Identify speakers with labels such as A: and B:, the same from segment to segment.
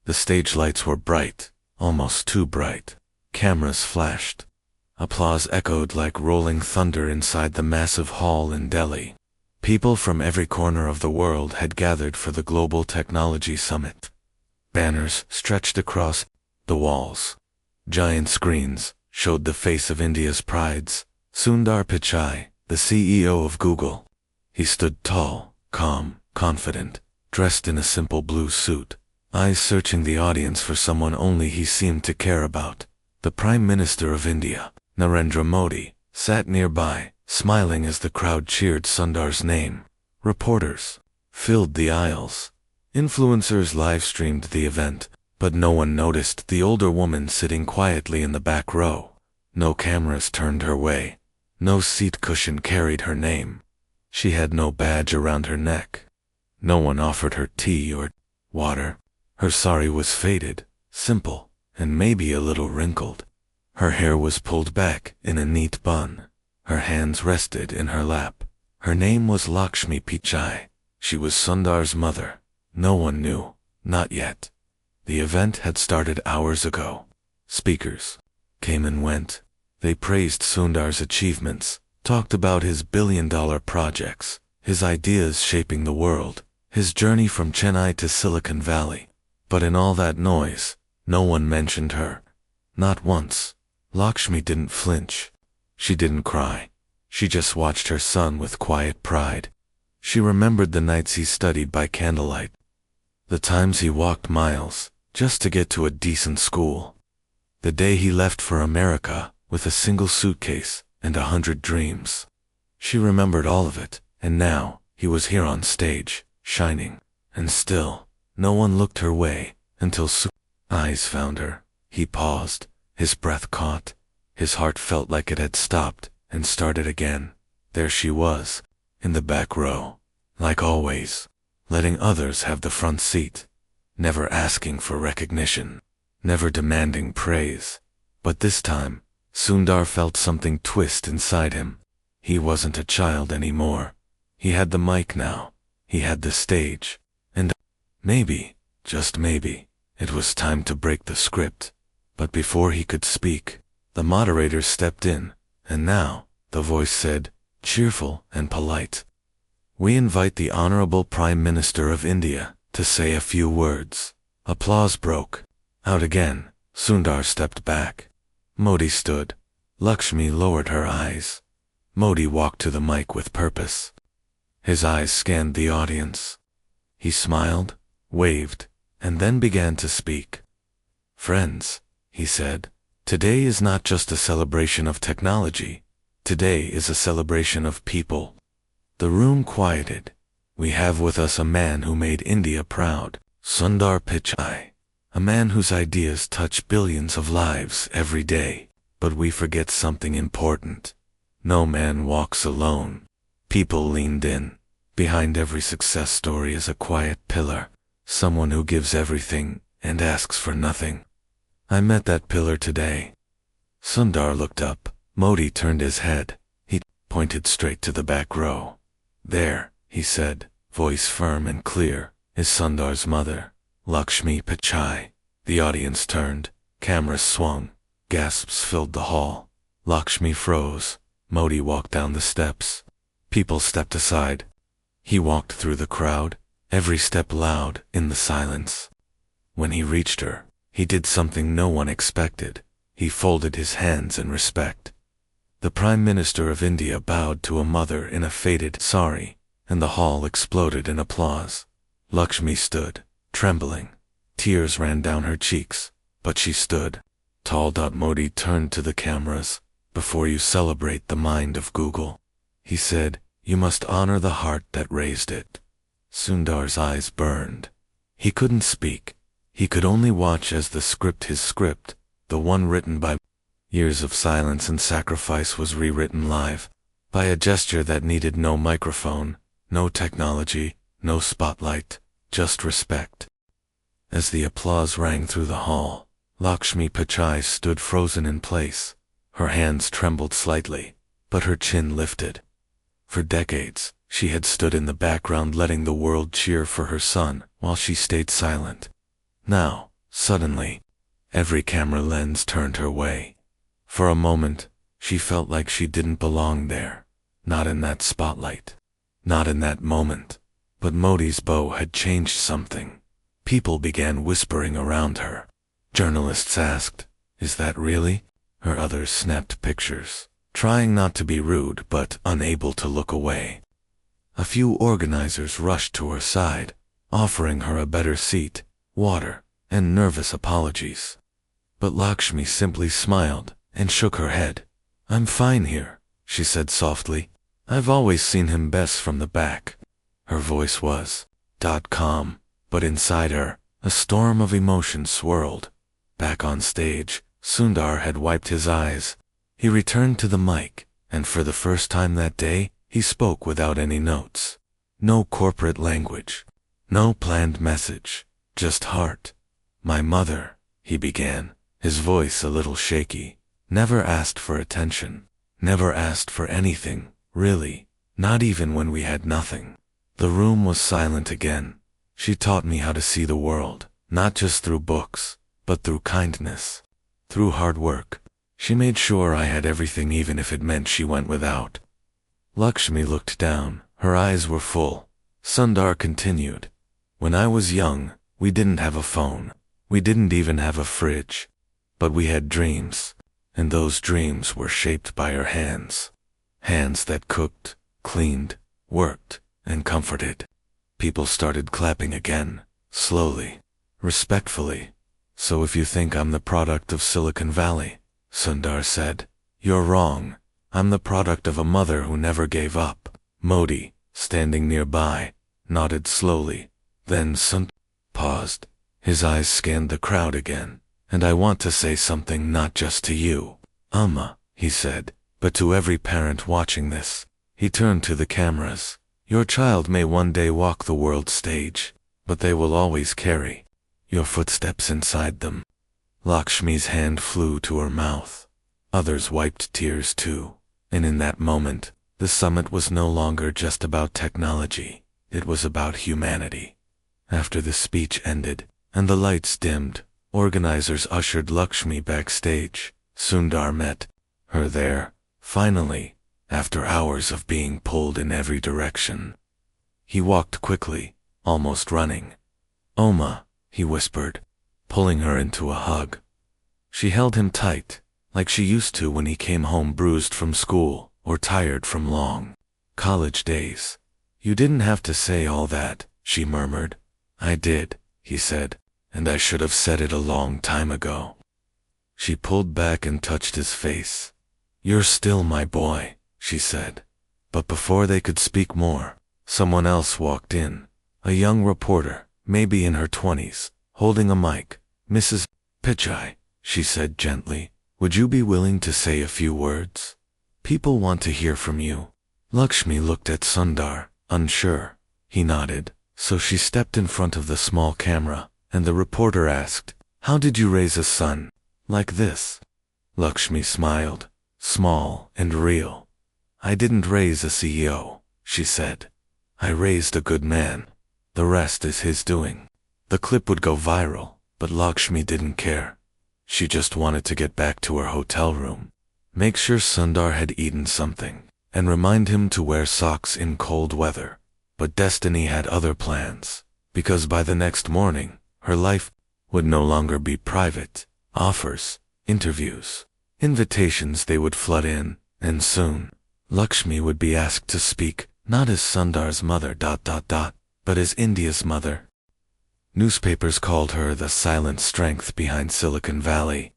A: The stage lights were bright, almost too bright. Cameras flashed. Applause echoed like rolling thunder inside the massive hall in Delhi. People from every corner of the world had gathered for the Global Technology Summit. Banners stretched across the walls. Giant screens showed the face of India's prides, Sundar Pichai, the CEO of Google. He stood tall, calm, confident, dressed in a simple blue suit, eyes searching the audience for someone only he seemed to care about. The Prime Minister of India, Narendra Modi, sat nearby, smiling as the crowd cheered Sundar's name. Reporters filled the aisles. Influencers live-streamed the event, but no one noticed the older woman sitting quietly in the back row. No cameras turned her way. No seat cushion carried her name. She had no badge around her neck. No one offered her tea or water. Her sari was faded, simple, and maybe a little wrinkled. Her hair was pulled back in a neat bun. Her hands rested in her lap. Her name was Lakshmi Pichai. She was Sundar's mother. No one knew, not yet. The event had started hours ago. Speakers came and went. They praised Sundar's achievements, talked about his billion-dollar projects, his ideas shaping the world, his journey from Chennai to Silicon Valley. But in all that noise, no one mentioned her. Not once. Lakshmi didn't flinch. She didn't cry. She just watched her son with quiet pride. She remembered the nights he studied by candlelight. The times he walked miles, just to get to a decent school. The day he left for America, with a single suitcase and 100 dreams. She remembered all of it, and now, he was here on stage, shining. And still, no one looked her way, until eyes found her. He paused, his breath caught. His heart felt like it had stopped, and started again. There she was, in the back row. Like always, letting others have the front seat. Never asking for recognition. Never demanding praise. But this time, Sundar felt something twist inside him. He wasn't a child anymore. He had the mic now. He had the stage. And maybe, just maybe, it was time to break the script. But before he could speak, the moderator stepped in, and now, the voice said, cheerful and polite. We invite the Honorable Prime Minister of India to say a few words. Applause broke out again. Sundar stepped back. Modi stood. Lakshmi lowered her eyes. Modi walked to the mic with purpose. His eyes scanned the audience. He smiled, waved, and then began to speak. Friends, he said, today is not just a celebration of technology. Today is a celebration of people. The room quieted. We have with us a man who made India proud, Sundar Pichai. A man whose ideas touch billions of lives every day. But we forget something important. No man walks alone. People leaned in. Behind every success story is a quiet pillar. Someone who gives everything and asks for nothing. I met that pillar today. Sundar looked up. Modi turned his head. He pointed straight to the back row. There, he said, voice firm and clear, is Sundar's mother, Lakshmi Pichai. The audience turned. Cameras swung. Gasps filled the hall. Lakshmi froze. Modi walked down the steps. People stepped aside. He walked through the crowd, every step loud in the silence. When he reached her, he did something no one expected. He folded his hands in respect. The Prime Minister of India bowed to a mother in a faded sari, and the hall exploded in applause. Lakshmi stood, trembling. Tears ran down her cheeks, but she stood. Tall. Modi turned to the cameras. Before you celebrate the mind of Google, he said, you must honor the heart that raised it. Sundar's eyes burned. He couldn't speak. He could only watch as his script, the one written by years of silence and sacrifice, was rewritten live, by a gesture that needed no microphone, no technology, no spotlight, just respect. As the applause rang through the hall, Lakshmi Pichai stood frozen in place. Her hands trembled slightly, but her chin lifted. For decades, she had stood in the background letting the world cheer for her son while she stayed silent. Now, Suddenly, every camera lens turned her way. For a moment, she felt like she didn't belong there. Not in that spotlight. Not in that moment. But Modi's bow had changed something. People began whispering around her. Journalists asked, "Is that really?" Her others snapped pictures, trying not to be rude but unable to look away. A few organizers rushed to her side, offering her a better seat, water, and nervous apologies. But Lakshmi simply smiled and shook her head. "I'm fine here," she said softly. "I've always seen him best from the back." Her voice was calm, but inside her, a storm of emotion swirled. Back on stage, Sundar had wiped his eyes. He returned to the mic, and for the first time that day, he spoke without any notes. No corporate language. No planned message. Just heart. "My mother," he began, his voice a little shaky, "never asked for attention. Never asked for anything, really. Not even when we had nothing." The room was silent again. "She taught me how to see the world, not just through books, but through kindness. Through hard work. She made sure I had everything even if it meant she went without." Lakshmi looked down. Her eyes were full. Sundar continued, "When I was young, we didn't have a phone. We didn't even have a fridge. But we had dreams. And those dreams were shaped by her hands. Hands that cooked, cleaned, worked, and comforted." People started clapping again, slowly, respectfully. "So if you think I'm the product of Silicon Valley," Sundar said, "you're wrong. I'm the product of a mother who never gave up." Modi, standing nearby, nodded slowly. Then Sundar paused. His eyes scanned the crowd again. "And I want to say something not just to you, Amma," he said, "but to every parent watching this." He turned to the cameras. "Your child may one day walk the world stage, but they will always carry your footsteps inside them." Lakshmi's hand flew to her mouth. Others wiped tears too. And in that moment, the summit was no longer just about technology. It was about humanity. After the speech ended, and the lights dimmed, organizers ushered Lakshmi backstage. Sundar met her there, finally, after hours of being pulled in every direction. He walked quickly, almost running. "Oma," he whispered, pulling her into a hug. She held him tight, like she used to when he came home bruised from school or tired from long college days. "You didn't have to say all that," she murmured. "I did," he said, "and I should have said it a long time ago." She pulled back and touched his face. "You're still my boy," she said. But before they could speak more, someone else walked in. A young reporter, maybe in her 20s, holding a mic. "Mrs. Pichai," she said gently, "would you be willing to say a few words? People want to hear from you." Lakshmi looked at Sundar, unsure. He nodded, so she stepped in front of the small camera, and the reporter asked, "How did you raise a son like this?" Lakshmi smiled, small and real. "I didn't raise a CEO," she said. "I raised a good man. The rest is his doing." The clip would go viral, but Lakshmi didn't care. She just wanted to get back to her hotel room, make sure Sundar had eaten something, and remind him to wear socks in cold weather. But destiny had other plans, because by the next morning, her life would no longer be private. Offers, interviews, invitations, they would flood in, and soon, Lakshmi would be asked to speak, not as Sundar's mother, but as India's mother. Newspapers called her the silent strength behind Silicon Valley.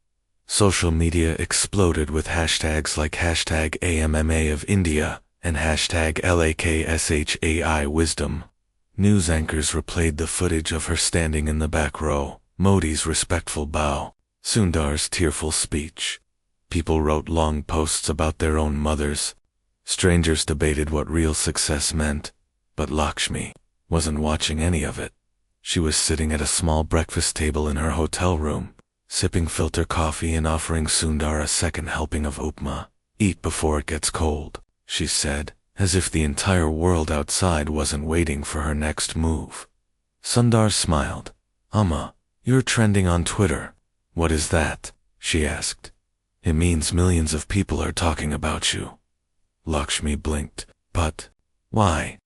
A: Social media exploded with hashtags like #AMMA of India and #LAKSHAI wisdom. News anchors replayed the footage of her standing in the back row, Modi's respectful bow, Sundar's tearful speech. People wrote long posts about their own mothers. Strangers debated what real success meant, but Lakshmi wasn't watching any of it. She was sitting at a small breakfast table in her hotel room, sipping filter coffee and offering Sundar a second helping of upma. "Eat before it gets cold," she said, as if the entire world outside wasn't waiting for her next move. Sundar smiled. "Amma, "You're trending on Twitter." "What is that?" she asked. "It means millions of people are talking about you." Lakshmi blinked. "But why?"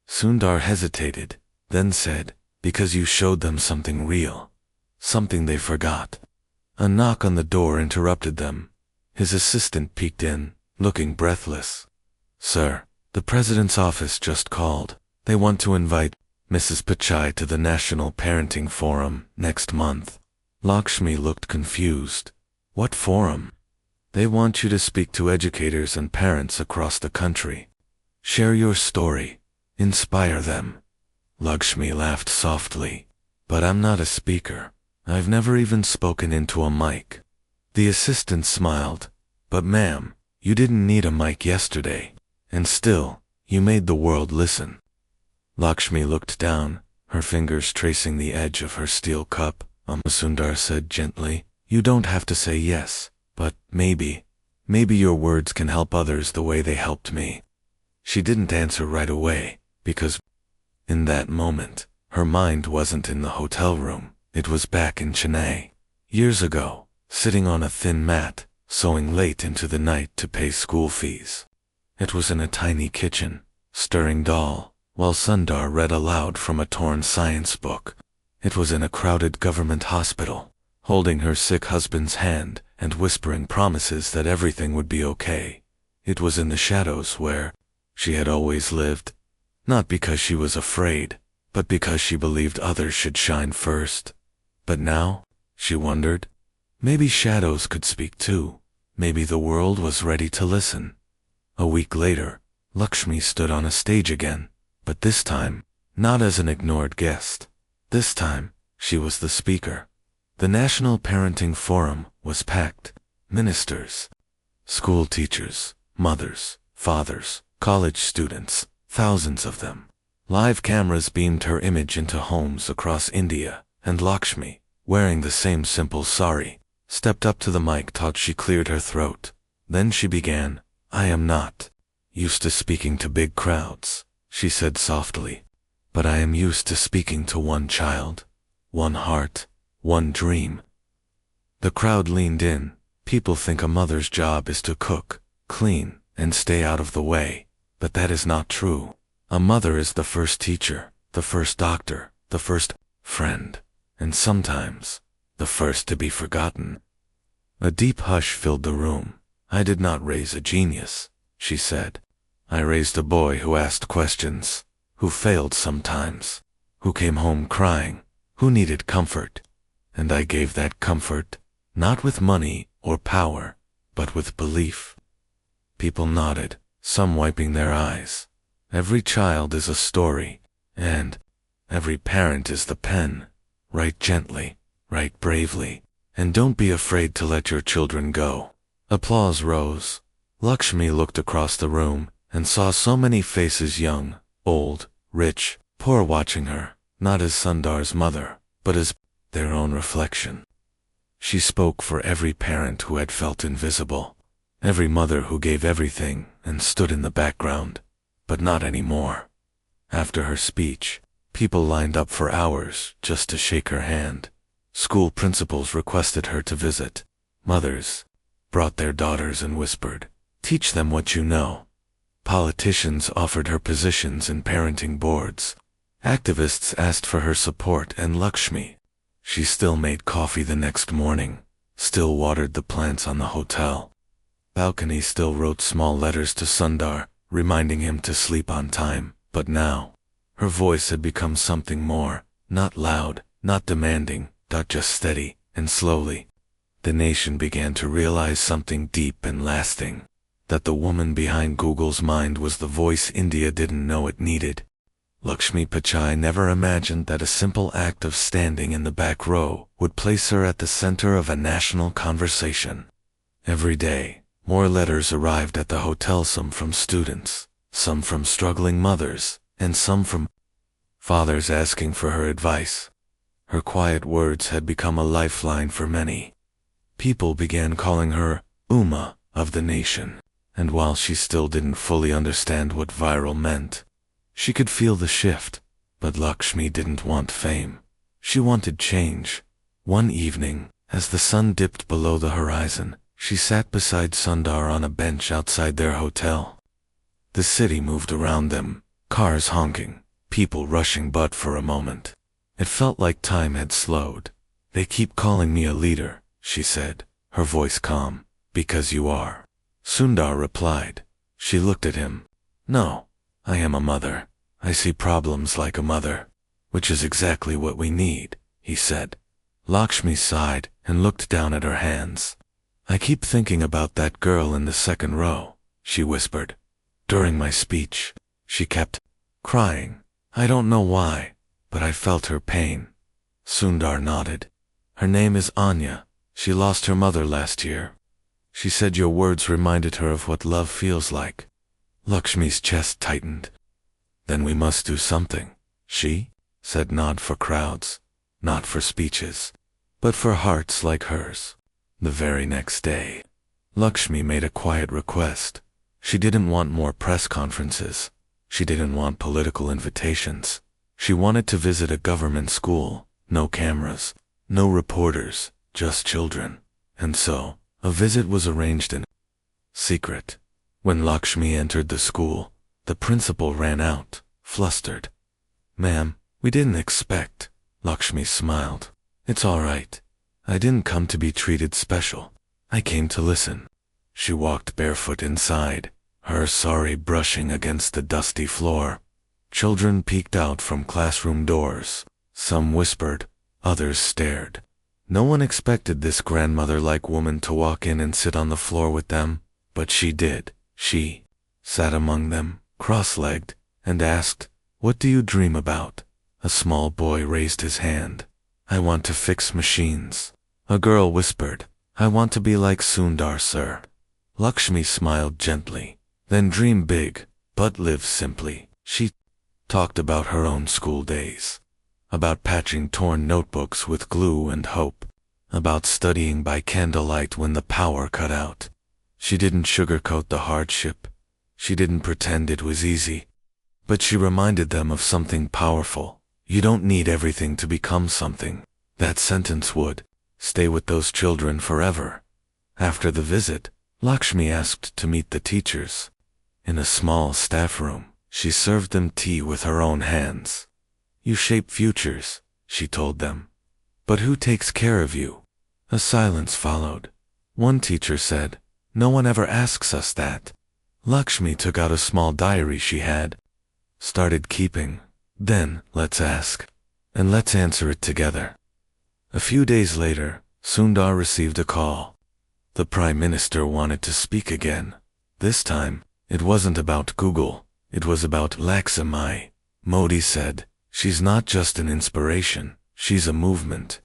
A: Sundar hesitated, then said, "Because you showed them something real. Something they forgot." A knock on the door interrupted them. His assistant peeked in, looking breathless. "Sir, the president's office just called. They want to invite Mrs. Pichai to the National Parenting Forum next month." Lakshmi looked confused. "What forum?" "They want you to speak to educators and parents across the country. Share your story. Inspire them." Lakshmi laughed softly. "But I'm not a speaker. I've never even spoken into a mic." The assistant smiled. "But ma'am, you didn't need a mic yesterday. And still, you made the world listen." Lakshmi looked down, her fingers tracing the edge of her steel cup. Sundar said gently, "You don't have to say yes, but maybe your words can help others the way they helped me." She didn't answer right away, because in that moment, her mind wasn't in the hotel room. It was back in Chennai. Years ago, sitting on a thin mat, sewing late into the night to pay school fees. It was in a tiny kitchen, stirring dal, while Sundar read aloud from a torn science book. It was in a crowded government hospital, holding her sick husband's hand and whispering promises that everything would be okay. It was in the shadows where she had always lived, not because she was afraid, but because she believed others should shine first. But now, she wondered, maybe shadows could speak too. Maybe the world was ready to listen. A week later, Lakshmi stood on a stage again, but this time, not as an ignored guest. This time, she was the speaker. The National Parenting Forum was packed. Ministers, school teachers, mothers, fathers, college students, thousands of them. Live cameras beamed her image into homes across India, and Lakshmi, wearing the same simple sari, stepped up to the mic till she cleared her throat. Then she began, "I am not used to speaking to big crowds," she said softly, "but I am used to speaking to one child, one heart, one dream." The crowd leaned in. People think a mother's job is to cook, clean, and stay out of the way, but that is not true. A mother is the first teacher, the first doctor, the first friend, and sometimes the first to be forgotten. A deep hush filled the room. "I did not raise a genius," she said. "I raised a boy who asked questions, who failed sometimes, who came home crying, who needed comfort. And I gave that comfort, not with money or power, but with belief." People nodded, some wiping their eyes. Every child is a story, and every parent is the pen. Write gently, write bravely, and don't be afraid to let your children go. Applause rose. Lakshmi looked across the room and saw so many faces, young, old, rich, poor, watching her, not as Sundar's mother, but as their own reflection. She spoke for every parent who had felt invisible, every mother who gave everything and stood in the background, but not anymore. After her speech, people lined up for hours just to shake her hand. School principals requested her to visit. Mothers brought their daughters and whispered, "Teach them what you know." Politicians offered her positions in parenting boards. Activists asked for her support, and Lakshmi, she still made coffee the next morning, still watered the plants on the hotel balcony, still wrote small letters to Sundar, reminding him to sleep on time. But now, her voice had become something more, not loud, not demanding, but just steady, and slowly, the nation began to realize something deep and lasting, that the woman behind Google's mind was the voice India didn't know it needed. Lakshmi Pichai never imagined that a simple act of standing in the back row would place her at the center of a national conversation. Every day, more letters arrived at the hotel, some from students, some from struggling mothers, and some from fathers asking for her advice. Her quiet words had become a lifeline for many. People began calling her Uma of the nation, and while she still didn't fully understand what viral meant, she could feel the shift. But Lakshmi didn't want fame. She wanted change. One evening, as the sun dipped below the horizon, she sat beside Sundar on a bench outside their hotel. The city moved around them, cars honking, people rushing, but for a moment, it felt like time had slowed. "They keep calling me a leader," she said, her voice calm. "Because you are," Sundar replied. She looked at him. "No, I am a mother. I see problems like a mother." "Which is exactly what we need," he said. Lakshmi sighed and looked down at her hands. "I keep thinking about that girl in the second row," she whispered. "During my speech, she kept crying. I don't know why, but I felt her pain." Sundar nodded. "Her name is Anya. She lost her mother last year. She said your words reminded her of what love feels like." Lakshmi's chest tightened. "Then we must do something," she said. "Not for crowds, not for speeches, but for hearts like hers." The very next day, Lakshmi made a quiet request. She didn't want more press conferences. She didn't want political invitations. She wanted to visit a government school. No cameras, no reporters, just children. And so, a visit was arranged in secret. When Lakshmi entered the school, the principal ran out, flustered. "Ma'am, we didn't expect." Lakshmi smiled. "It's all right. I didn't come to be treated special. I came to listen." She walked barefoot inside, her sari brushing against the dusty floor. Children peeked out from classroom doors. Some whispered, others stared. No one expected this grandmother-like woman to walk in and sit on the floor with them, but she did. She sat among them, cross-legged, and asked, "What do you dream about?" A small boy raised his hand. "I want to fix machines." A girl whispered, "I want to be like Sundar, sir." Lakshmi smiled gently. "Then dream big, but live simply." She talked about her own school days, about patching torn notebooks with glue and hope, about studying by candlelight when the power cut out. She didn't sugarcoat the hardship. She didn't pretend it was easy. But she reminded them of something powerful. You don't need everything to become something. That sentence would stay with those children forever. After the visit, Lakshmi asked to meet the teachers. In a small staff room, she served them tea with her own hands. "You shape futures," she told them. "But who takes care of you?" A silence followed. One teacher said, "No one ever asks us that." Lakshmi took out a small diary she had, started keeping. "Then, let's ask. And let's answer it together." A few days later, Sundar received a call. The Prime Minister wanted to speak again. This time, it wasn't about Google, it was about Lakshmi. Modi said, "She's not just an inspiration, she's a movement.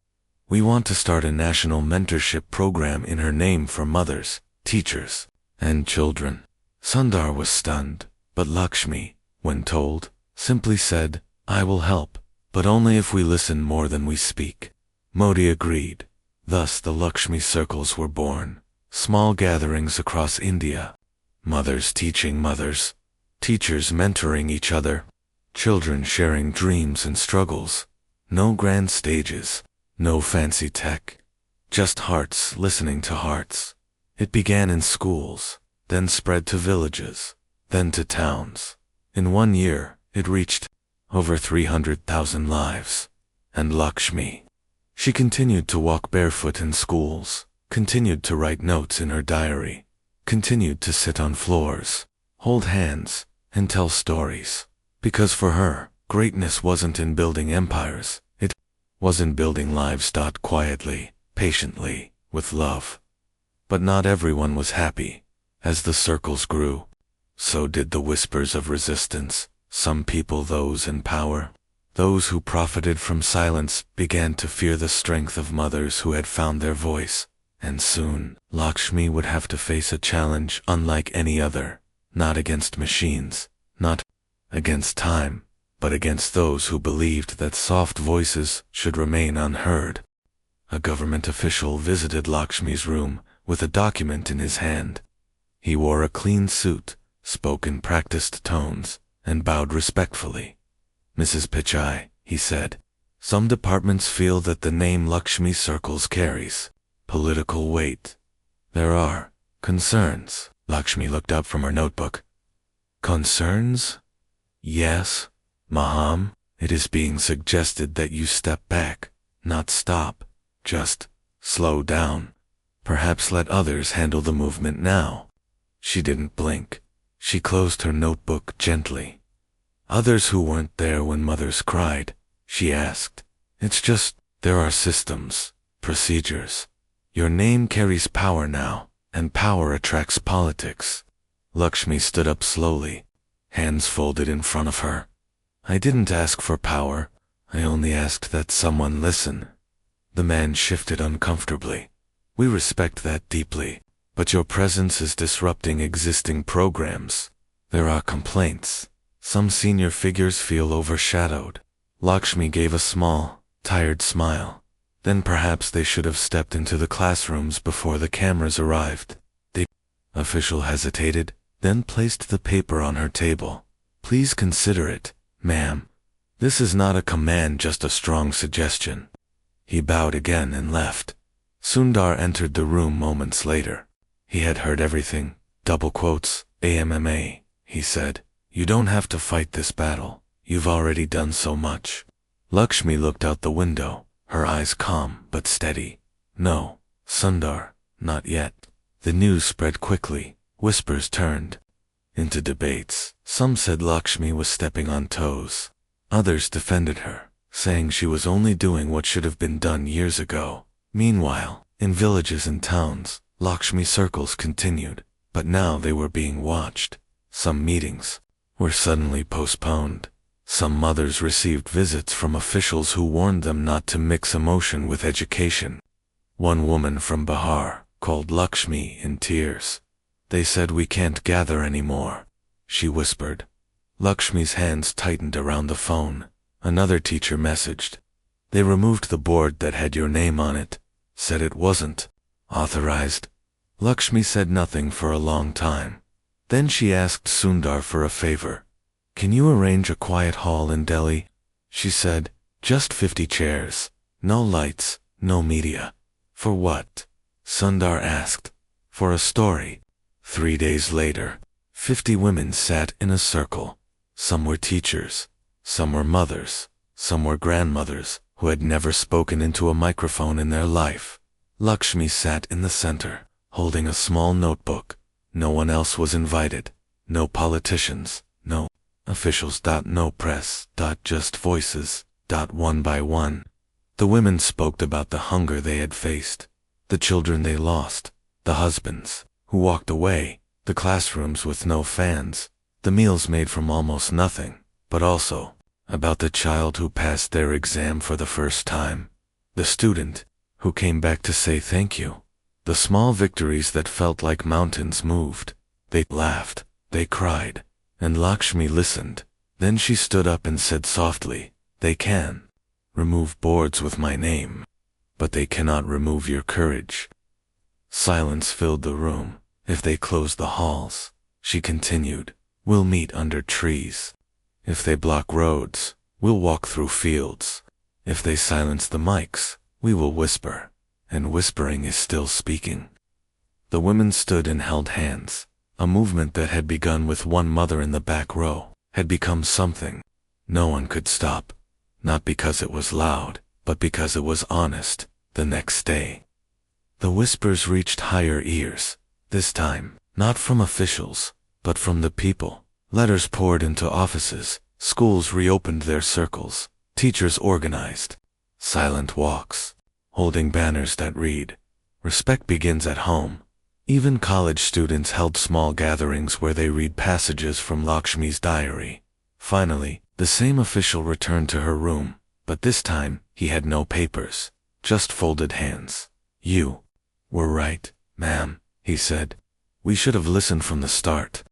A: We want to start a national mentorship program in her name for mothers, teachers, and children." Sundar was stunned, but Lakshmi, when told, simply said, "I will help, but only if we listen more than we speak." Modi agreed. Thus the Lakshmi circles were born, small gatherings across India. Mothers teaching mothers, teachers mentoring each other, children sharing dreams and struggles. No grand stages, no fancy tech, just hearts listening to hearts. It began in schools, then spread to villages, then to towns. In 1 year, it reached over 300,000 lives. And Lakshmi, she continued to walk barefoot in schools, continued to write notes in her diary, continued to sit on floors, hold hands, and tell stories. Because for her, greatness wasn't in building empires, it was in building lives. Quietly, patiently, with love. But not everyone was happy. As the circles grew, so did the whispers of resistance. Some people, those in power, those who profited from silence, began to fear the strength of mothers who had found their voice. And soon, Lakshmi would have to face a challenge unlike any other, not against machines, not against time, but against those who believed that soft voices should remain unheard. A government official visited Lakshmi's room with a document in his hand. He wore a clean suit, spoke in practiced tones, and bowed respectfully. "Mrs. Pichai," he said, Some departments feel that the name Lakshmi circles carries political weight. There are concerns. Lakshmi looked up from her notebook. Concerns? Yes, Maham. It is being suggested that you step back, not stop, just slow down. Perhaps let others handle the movement now. She didn't blink. She closed her notebook gently. Others who weren't there when mothers cried, she asked. It's just, there are systems, procedures. Your name carries power now, and power attracts politics. Lakshmi stood up slowly, hands folded in front of her. I didn't ask for power. I only asked that someone listen. The man shifted uncomfortably. We respect that deeply, but your presence is disrupting existing programs. There are complaints. Some senior figures feel overshadowed. Lakshmi gave a small, tired smile. Then perhaps they should have stepped into the classrooms before the cameras arrived. The official hesitated, then placed the paper on her table. Please consider it, ma'am. This is not a command, just a strong suggestion. He bowed again and left. Sundar entered the room moments later. He had heard everything. Double quotes, AMMA, he said. You don't have to fight this battle. You've already done so much. Lakshmi looked out the window, her eyes calm but steady. No, Sundar, not yet. The news spread quickly. Whispers turned into debates. Some said Lakshmi was stepping on toes. Others defended her, saying she was only doing what should have been done years ago. Meanwhile, in villages and towns, Lakshmi circles continued, but now they were being watched. Some meetings were suddenly postponed. Some mothers received visits from officials who warned them not to mix emotion with education. One woman from Bihar called Lakshmi in tears. They said, we can't gather anymore, she whispered. Lakshmi's hands tightened around the phone. Another teacher messaged. They removed the board that had your name on it, said it wasn't authorized. Lakshmi said nothing for a long time. Then she asked Sundar for a favor. Can you arrange a quiet hall in Delhi? She said, just 50 chairs, no lights, no media. For what? Sundar asked. For a story. 3 days later, 50 women sat in a circle. Some were teachers, some were mothers, some were grandmothers who had never spoken into a microphone in their life. Lakshmi sat in the center, holding a small notebook. No one else was invited. No politicians, no officials. No press. Just voices. One by one. The women spoke about the hunger they had faced, the children they lost, the husbands who walked away, the classrooms with no fans, the meals made from almost nothing, but also about the child who passed their exam for the first time, the student who came back to say thank you. The small victories that felt like mountains moved. They laughed, they cried, and Lakshmi listened. Then she stood up and said softly, they can remove boards with my name, but they cannot remove your courage. Silence filled the room. If they close the halls, she continued, we'll meet under trees. If they block roads, we'll walk through fields. If they silence the mics, we will whisper. And whispering is still speaking. The women stood and held hands. A movement that had begun with one mother in the back row had become something no one could stop. Not because it was loud, but because it was honest. The next day, the whispers reached higher ears. This time, not from officials, but from the people. Letters poured into offices. Schools reopened their circles. Teachers organized silent walks, holding banners that read, respect begins at home. Even college students held small gatherings where they read passages from Lakshmi's diary. Finally, the same official returned to her room, but this time, he had no papers, just folded hands. You were right, ma'am, he said. We should have listened from the start.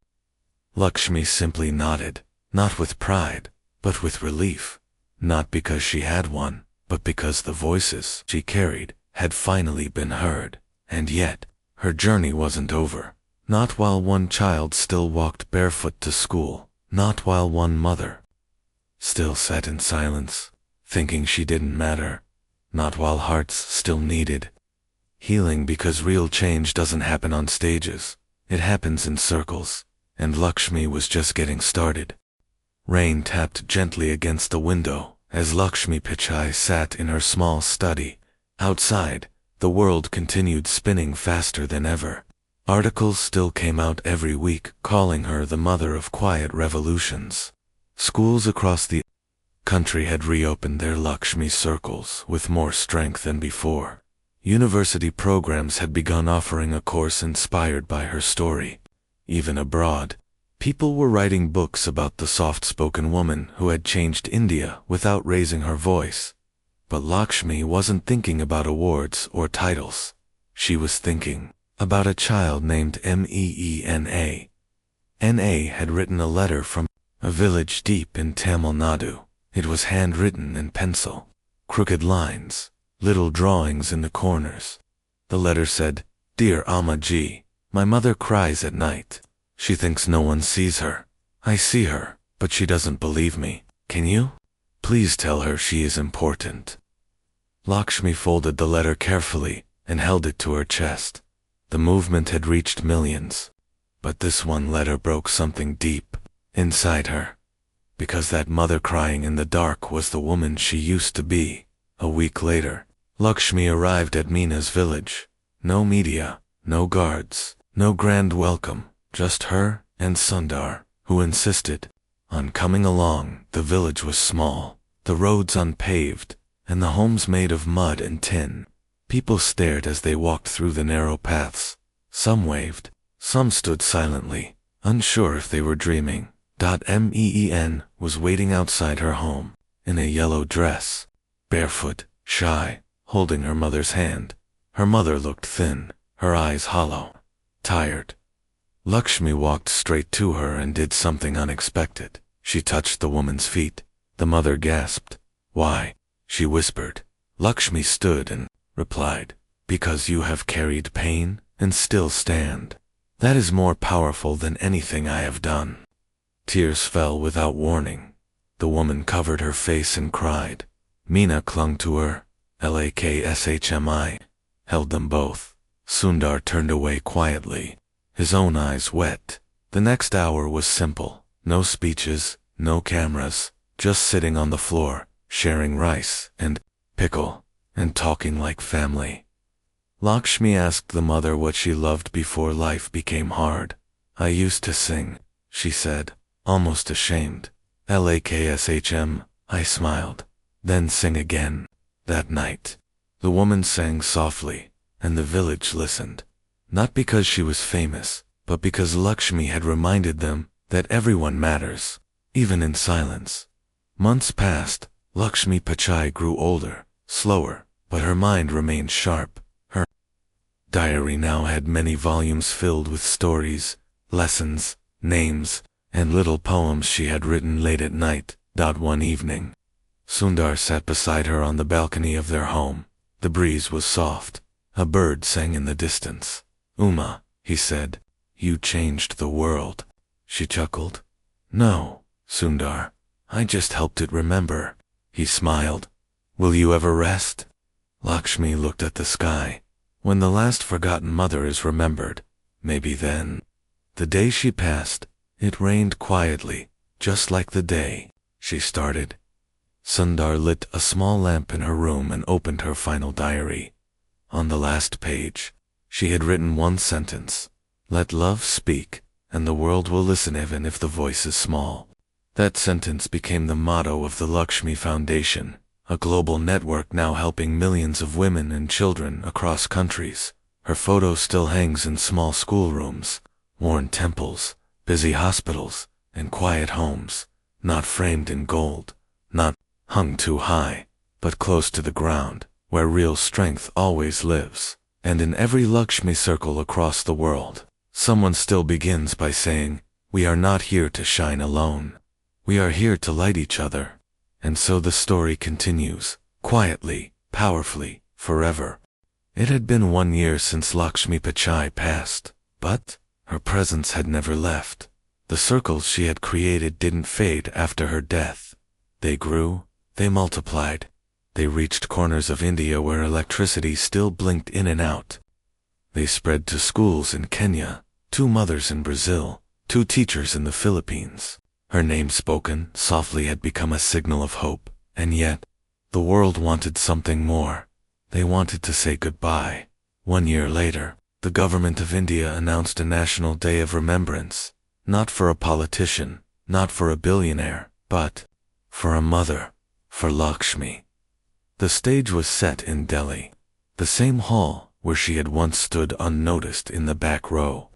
A: Lakshmi simply nodded, not with pride, but with relief. Not because she had one, but because the voices she carried had finally been heard. And yet, her journey wasn't over. Not while one child still walked barefoot to school. Not while one mother still sat in silence, thinking she didn't matter. Not while hearts still needed healing, because real change doesn't happen on stages. It happens in circles, and Lakshmi was just getting started. Rain tapped gently against the window as Lakshmi Pichai sat in her small study. Outside, the world continued spinning faster than ever. Articles still came out every week calling her the mother of quiet revolutions. Schools across the country had reopened their Lakshmi circles with more strength than before. University programs had begun offering a course inspired by her story. Even abroad, people were writing books about the soft-spoken woman who had changed India without raising her voice. But Lakshmi wasn't thinking about awards or titles. She was thinking about a child named Meena. N.A. had written a letter from a village deep in Tamil Nadu. It was handwritten in pencil. Crooked lines, little drawings in the corners. The letter said, "Dear Amma Ji, my mother cries at night. She thinks no one sees her. I see her, but she doesn't believe me. Can you? Please tell her she is important." Lakshmi folded the letter carefully and held it to her chest. The movement had reached millions. But this one letter broke something deep inside her. Because that mother crying in the dark was the woman she used to be. A week later, Lakshmi arrived at Meena's village. No media, no guards, no grand welcome, just her and Sundar, who insisted on coming along. The village was small, the roads unpaved, and the homes made of mud and tin. People stared as they walked through the narrow paths. Some waved, some stood silently, unsure if they were dreaming. Meen was waiting outside her home, in a yellow dress, barefoot, shy, holding her mother's hand. Her mother looked thin, her eyes hollow, tired. Lakshmi walked straight to her and did something unexpected. She touched the woman's feet. The mother gasped. "Why?" she whispered. Lakshmi stood and replied, "Because you have carried pain and still stand. That is more powerful than anything I have done." Tears fell without warning. The woman covered her face and cried. Meena clung to her. Lakshmi held them both. Sundar turned away quietly, his own eyes wet. The next hour was simple. No speeches, no cameras, just sitting on the floor, sharing rice and pickle, and talking like family. Lakshmi asked the mother what she loved before life became hard. "I used to sing," she said, almost ashamed. Lakshmi, I smiled. "Then sing again." That night, the woman sang softly, and the village listened. Not because she was famous, but because Lakshmi had reminded them that everyone matters, even in silence. Months passed. Lakshmi Pichai grew older, slower, but her mind remained sharp. Her diary now had many volumes filled with stories, lessons, names, and little poems she had written late at night. One evening, Sundar sat beside her on the balcony of their home. The breeze was soft. A bird sang in the distance. "Uma," he said, "you changed the world." She chuckled. "No, Sundar, I just helped it remember." He smiled. "Will you ever rest?" Lakshmi looked at the sky. When the last forgotten mother is remembered, maybe then. The day she passed, it rained quietly, just like the day she started. Sundar lit a small lamp in her room and opened her final diary. On the last page, she had written one sentence: "Let love speak, and the world will listen even if the voice is small." That sentence became the motto of the Lakshmi Foundation, a global network now helping millions of women and children across countries. Her photo still hangs in small schoolrooms, worn temples, busy hospitals, and quiet homes, not framed in gold, not hung too high, but close to the ground, where real strength always lives. And in every Lakshmi circle across the world, someone still begins by saying, "We are not here to shine alone. We are here to light each other." And so the story continues, quietly, powerfully, forever. It had been 1 year since Lakshmi Pichai passed, but her presence had never left. The circles she had created didn't fade after her death. They grew, They multiplied. They reached corners of India where electricity still blinked in and out. They spread to schools in Kenya, 2 mothers in Brazil, 2 teachers in the Philippines. Her name spoken softly had become a signal of hope, and yet, the world wanted something more. They wanted to say goodbye. 1 year later, the government of India announced a national day of remembrance, not for a politician, not for a billionaire, but for a mother, for Lakshmi. The stage was set in Delhi, the same hall where she had once stood unnoticed in the back row.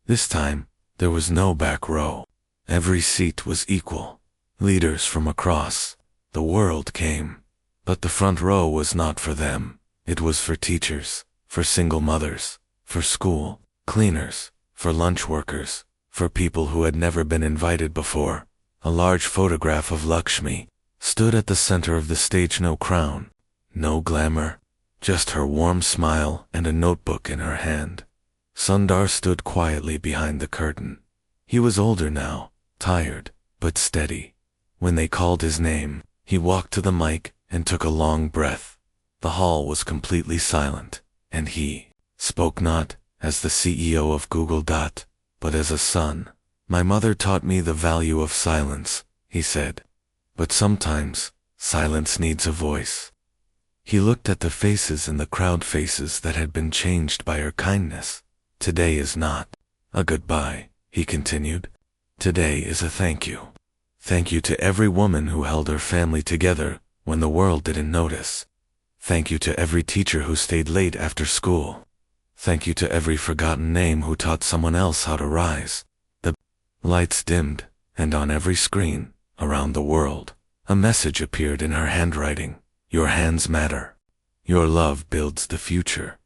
A: This time, there was no back row. Every seat was equal. Leaders from across the world came. But the front row was not for them. It was for teachers, for single mothers, for school cleaners, for lunch workers, for people who had never been invited before. A large photograph of Lakshmi stood at the center of the stage. No crown, no glamour, just her warm smile and a notebook in her hand. Sundar stood quietly behind the curtain. He was older now, tired, but steady. When they called his name, he walked to the mic and took a long breath. The hall was completely silent, and he spoke not as the CEO of Google, but as a son. "My mother taught me the value of silence," he said. "But sometimes, silence needs a voice." He looked at the faces in the crowd, faces that had been changed by her kindness. "Today is not a goodbye," he continued. "Today is a thank you. Thank you to every woman who held her family together when the world didn't notice. Thank you to every teacher who stayed late after school. Thank you to every forgotten name who taught someone else how to rise." The lights dimmed, and on every screen, around the world, a message appeared in her handwriting. "Your hands matter. Your love builds the future.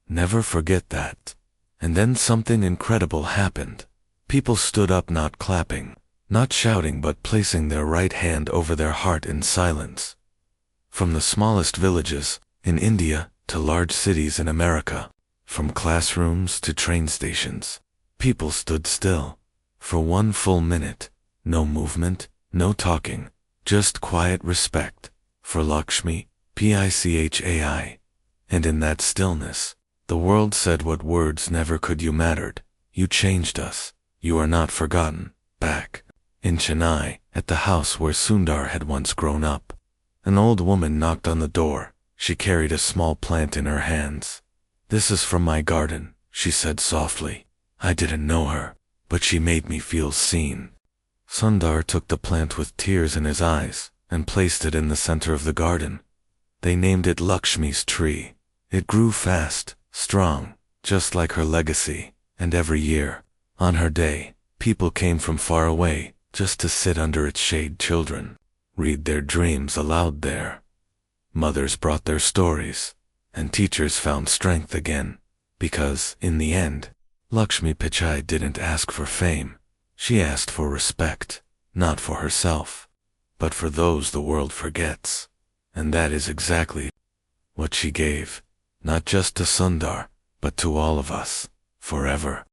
A: Never forget that." And then something incredible happened. People stood up, not clapping, not shouting, but placing their right hand over their heart in silence. From the smallest villages in India to large cities in America, from classrooms to train stations, people stood still for 1 full minute. No movement, no talking, just quiet respect for Lakshmi, Pichai. And in that stillness, the world said what words never could: "You mattered. You changed us. You are not forgotten." Back in Chennai, at the house where Sundar had once grown up, an old woman knocked on the door. She carried a small plant in her hands. "This is from my garden," she said softly. "I didn't know her, but she made me feel seen." Sundar took the plant with tears in his eyes and placed it in the center of the garden. They named it Lakshmi's tree. It grew fast, strong, just like her legacy, and every year, on her day, people came from far away just to sit under its shade. Children read their dreams aloud there. Mothers brought their stories, and teachers found strength again, because, in the end, Lakshmi Pichai didn't ask for fame. She asked for respect, not for herself, but for those the world forgets. And that is exactly what she gave, not just to Sundar, but to all of us, forever.